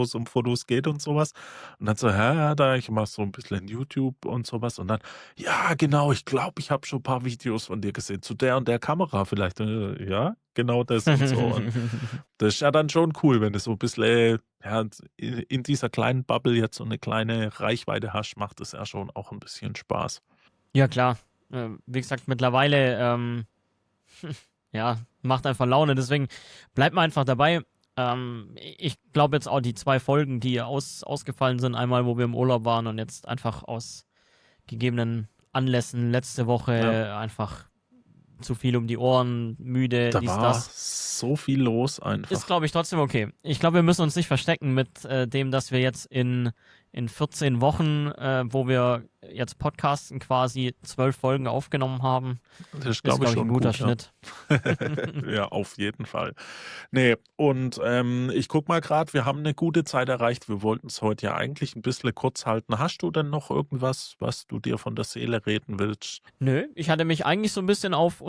es um Fotos geht und sowas. Und dann so: „Ja, ja, da ich mache so ein bisschen YouTube und sowas.“ Und dann: „Ja, genau, ich glaube, ich habe schon ein paar Videos von dir gesehen, zu der und der Kamera vielleicht.“ „Ja, genau das“ und so. Und das ist ja dann schon cool, wenn du so ein bisschen, ja, in dieser kleinen Bubble jetzt so eine kleine Reichweite hast, macht es ja schon auch ein bisschen Spaß. Ja, klar. Wie gesagt, mittlerweile, ja, macht einfach Laune. Deswegen bleibt mal einfach dabei. Ich glaube jetzt auch die 2 Folgen, die ausgefallen sind, einmal, wo wir im Urlaub waren und jetzt einfach aus gegebenen Anlässen letzte Ja. Woche einfach zu viel um die Ohren, müde, Da dies, war das. so viel los Ist, einfach. glaube ich, trotzdem okay. Ich glaube, wir müssen uns nicht verstecken mit dem, dass wir jetzt in 14 Wochen, wo wir jetzt podcasten, quasi 12 Folgen aufgenommen haben. Das ist, Ist, glaube ich, glaube ich, ein schon guter gut, ja. Schnitt. Ja, auf jeden Fall. Ne, und, ich gucke mal gerade, wir haben eine gute Zeit erreicht. Wir wollten es heute ja eigentlich ein bisschen kurz halten. Hast du denn noch irgendwas, was du dir von der Seele reden willst? Nö, ich hatte mich eigentlich so ein bisschen auf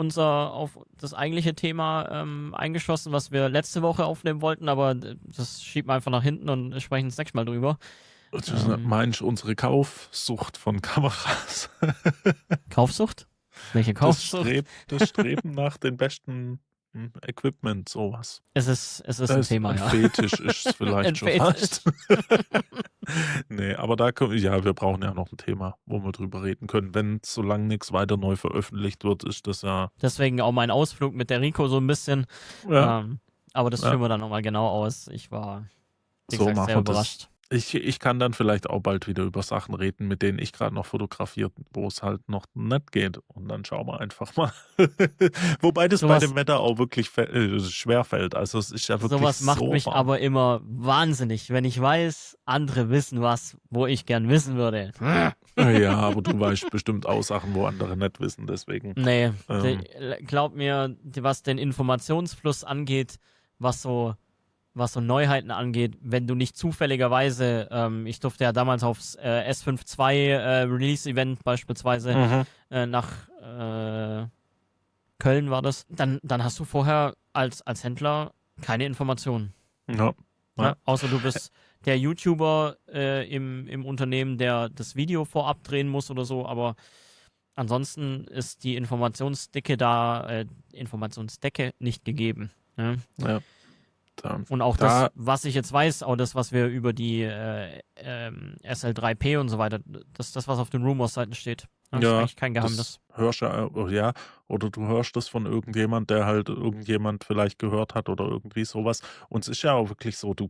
das eigentliche Thema eingeschossen, was wir letzte Woche aufnehmen wollten, aber das schieben wir einfach nach hinten und sprechen das nächste Mal drüber. Du Ähm, meinst unsere Kaufsucht von Kameras? Kaufsucht? Welche Kaufsucht? Das Streben nach den besten, Equipment, sowas. Es ist ein Thema, Ein ja. Fetisch ist es Ein vielleicht schon Fetisch. fast. Ne, aber da können ja, wir brauchen ja noch ein Thema, wo wir drüber reden können. Wenn solange nichts weiter neu veröffentlicht wird, ist das ja Deswegen auch mein Ausflug mit der Rico so ein bisschen. ja, Ähm, aber das ja, führen wir dann nochmal genau aus. Ich war, wie so gesagt, machen sehr wir das. überrascht. Ich kann dann vielleicht auch bald wieder über Sachen reden, mit denen ich gerade noch fotografiere, wo es halt noch nicht geht. Und dann schauen wir einfach mal. Wobei das bei dem Sowas, Wetter auch wirklich schwerfällt. Also, es ist ja wirklich sowas macht so mich warm. aber immer wahnsinnig, wenn ich weiß, andere wissen was, wo ich gern wissen würde. Ja, aber du weißt bestimmt auch Sachen, wo andere nicht wissen, deswegen, Nee, ähm glaub mir, was den Informationsfluss angeht, was so, was so Neuheiten angeht, wenn du nicht zufälligerweise, ich durfte ja damals aufs S52 Release-Event beispielsweise mhm, nach Köln war das, dann hast du vorher als Händler keine Informationen. ja, ja, Ja? Außer du bist der YouTuber im Unternehmen, der das Video vorab drehen muss oder so, aber ansonsten ist die Informationsdecke nicht gegeben. Ne? ja, da Und auch das, da was ich jetzt weiß, auch das, was wir über die SL3P und so weiter, das, was auf den Rumors-Seiten steht. Das ist ja, eigentlich kein das Geheimnis. hörst du ja, oder du hörst das von irgendjemand, der halt irgendjemand vielleicht gehört hat oder irgendwie sowas. Und es ist ja auch wirklich so, du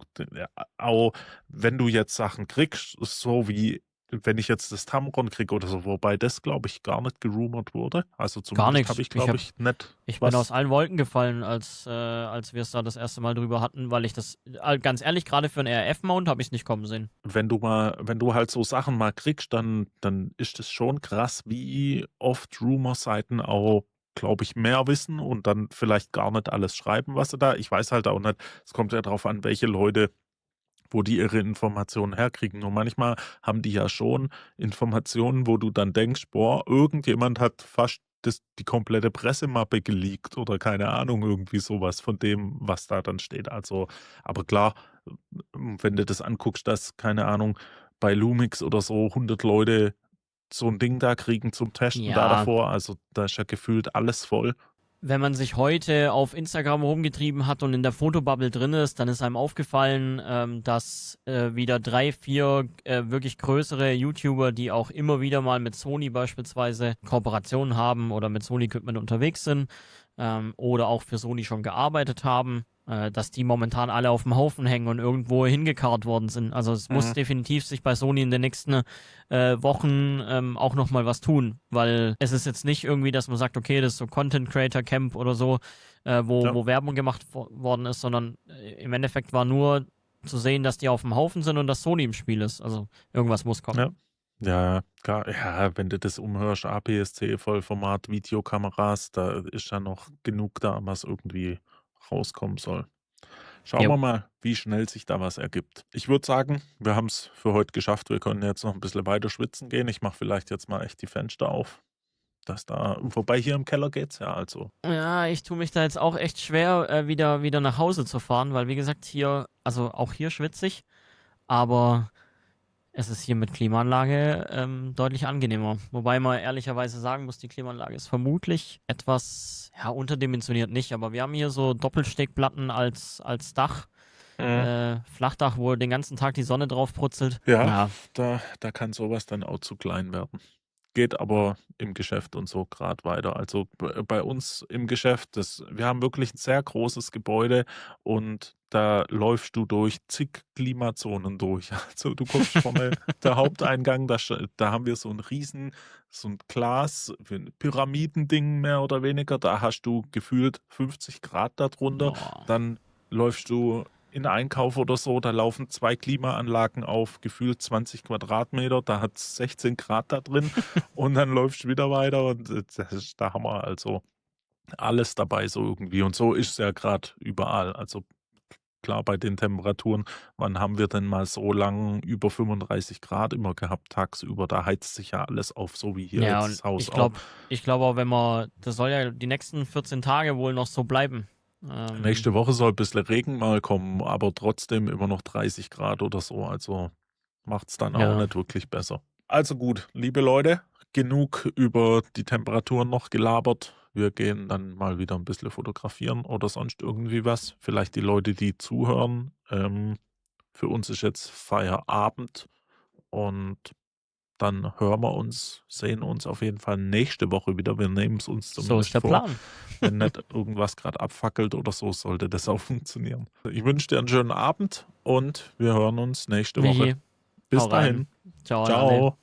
auch wenn du jetzt Sachen kriegst, so wie wenn ich jetzt das Tamron kriege oder so, wobei das, glaube ich, gar nicht gerumort wurde. Also, Gar zumindest habe nichts. ich, glaube ich, nicht Ich bin aus was. allen Wolken gefallen, als wir es da das erste Mal drüber hatten, weil ich das, ganz ehrlich, gerade für einen RF-Mount habe ich es nicht kommen sehen. Wenn du halt so Sachen mal kriegst, dann ist es schon krass, wie oft Rumor-Seiten auch, glaube ich, mehr wissen und dann vielleicht gar nicht alles schreiben, was sie da ich weiß halt auch nicht, es kommt ja drauf an, welche Leute wo die ihre Informationen herkriegen. Und manchmal haben die ja schon Informationen, wo du dann denkst: „Boah, irgendjemand hat fast die komplette Pressemappe geleakt“ oder keine Ahnung, irgendwie sowas von dem, was da dann steht. Also, aber klar, wenn du das anguckst, dass, keine Ahnung, bei Lumix oder so 100 Leute so ein Ding da kriegen zum Testen da Ja, davor. Also da ist ja gefühlt alles voll. wenn man sich heute auf Instagram rumgetrieben hat und in der Fotobubble drin ist, dann ist einem aufgefallen, dass wieder 3, 4 wirklich größere YouTuber, die auch immer wieder mal mit Sony beispielsweise Kooperationen haben oder mit Sony-Equipment unterwegs sind oder auch für Sony schon gearbeitet haben, dass die momentan alle auf dem Haufen hängen und irgendwo hingekarrt worden sind. Also es muss Mhm. definitiv sich bei Sony in den nächsten Wochen auch nochmal was tun, weil es ist jetzt nicht irgendwie, dass man sagt, okay, das ist so Content Creator Camp oder so, Ja. wo Werbung gemacht worden ist, sondern im Endeffekt war nur zu sehen, dass die auf dem Haufen sind und dass Sony im Spiel ist. Also irgendwas muss kommen. Ja. Ja, gar, ja, wenn du das umhörst, APS-C, Vollformat, Videokameras, da ist ja noch genug da, was irgendwie rauskommen soll. Schauen Jo. wir mal, wie schnell sich da was ergibt. Ich würde sagen, wir haben es für heute geschafft. Wir können jetzt noch ein bisschen weiter schwitzen gehen. Ich mache vielleicht jetzt mal echt die Fenster auf. Wobei hier im Keller geht's ja, also. Ja, ich tue mich da jetzt auch echt schwer, wieder nach Hause zu fahren, weil wie gesagt, hier, also auch hier schwitzig, aber es ist hier mit Klimaanlage deutlich angenehmer. Wobei man ehrlicherweise sagen muss, die Klimaanlage ist vermutlich etwas, ja, unterdimensioniert nicht, aber wir haben hier so Doppelstegplatten als Dach, Mhm. Flachdach, wo den ganzen Tag die Sonne drauf brutzelt. Ja, Ja, da kann sowas dann auch zu klein werden. Geht aber im Geschäft und so gerade weiter. Also bei uns im Geschäft, wir haben wirklich ein sehr großes Gebäude und da läufst du durch zig Klimazonen durch. Also du kommst vorne, der Haupteingang, da haben wir so ein Glas, Pyramidending mehr oder weniger. Da hast du gefühlt 50 Grad darunter. oh. Dann läufst du in Einkauf oder so, da laufen 2 Klimaanlagen auf gefühlt 20 Quadratmeter, da hat es 16 Grad da drin und dann läufst du wieder weiter und das ist der Hammer. Also alles dabei so irgendwie und so ist es ja gerade überall. Also klar bei den Temperaturen, wann haben wir denn mal so lang über 35 Grad immer gehabt tagsüber? Da heizt sich ja alles auf, so wie hier Ja, jetzt und das Haus ich auch. glaube, ich glaube auch, wenn man, das soll ja die nächsten 14 Tage wohl noch so bleiben. Nächste Woche soll ein bisschen Regen mal kommen, aber trotzdem immer noch 30 Grad oder so. Also macht es dann auch Ja. nicht wirklich besser. Also gut, liebe Leute, genug über die Temperaturen noch gelabert. Wir gehen dann mal wieder ein bisschen fotografieren oder sonst irgendwie was. Vielleicht die Leute, die zuhören. Für uns ist jetzt Feierabend und dann hören wir uns, sehen uns auf jeden Fall nächste Woche wieder. Wir nehmen es uns So ist zumindest der vor. Plan. Wenn nicht irgendwas gerade abfackelt oder so, sollte das auch funktionieren. Ich wünsche dir einen schönen Abend und wir hören uns nächste Woche. Michi, Bis hau rein. dahin. Ciao an alle. Ciao.